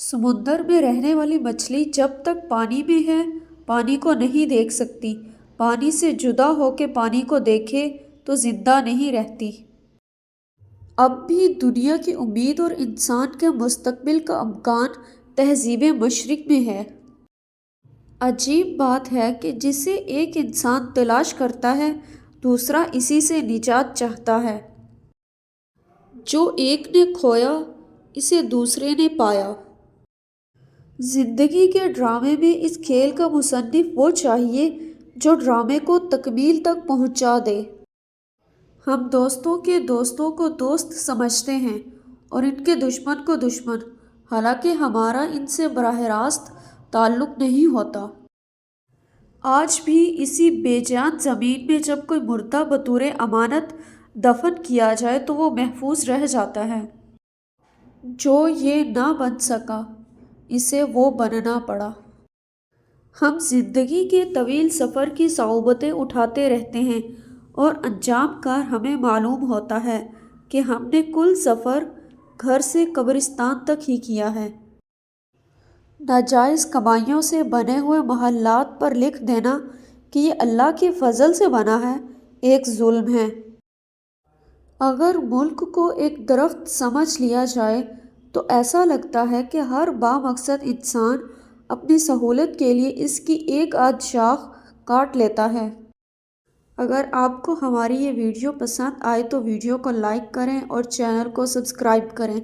سمندر میں رہنے والی مچھلی جب تک پانی میں ہے پانی کو نہیں دیکھ سکتی۔ پانی سے جدا ہو کے پانی کو دیکھے تو زندہ نہیں رہتی۔ اب بھی دنیا کی امید اور انسان کے مستقبل کا امکان تہذیب مشرق میں ہے۔ عجیب بات ہے کہ جسے ایک انسان تلاش کرتا ہے دوسرا اسی سے نجات چاہتا ہے۔ جو ایک نے کھویا اسے دوسرے نے پایا۔ زندگی کے ڈرامے میں اس کھیل کا مصنف وہ چاہیے جو ڈرامے کو تکمیل تک پہنچا دے۔ ہم دوستوں کے دوستوں کو دوست سمجھتے ہیں اور ان کے دشمن کو دشمن، حالانکہ ہمارا ان سے براہ راست تعلق نہیں ہوتا۔ آج بھی اسی بے جان زمین میں جب کوئی مردہ بطور امانت دفن کیا جائے تو وہ محفوظ رہ جاتا ہے۔ جو یہ نہ بن سکا اسے وہ بننا پڑا۔ ہم زندگی کے طویل سفر کی صعوبتیں اٹھاتے رہتے ہیں اور انجام کار ہمیں معلوم ہوتا ہے کہ ہم نے کل سفر گھر سے قبرستان تک ہی کیا ہے۔ ناجائز کمائیوں سے بنے ہوئے محلات پر لکھ دینا کہ یہ اللہ کے فضل سے بنا ہے ایک ظلم ہے۔ اگر ملک کو ایک درخت سمجھ لیا جائے تو ایسا لگتا ہے کہ ہر بامقصد انسان اپنی سہولت کے لیے اس کی ایک آدھ شاخ کاٹ لیتا ہے۔ اگر آپ کو ہماری یہ ویڈیو پسند آئے تو ویڈیو کو لائک کریں اور چینل کو سبسکرائب کریں۔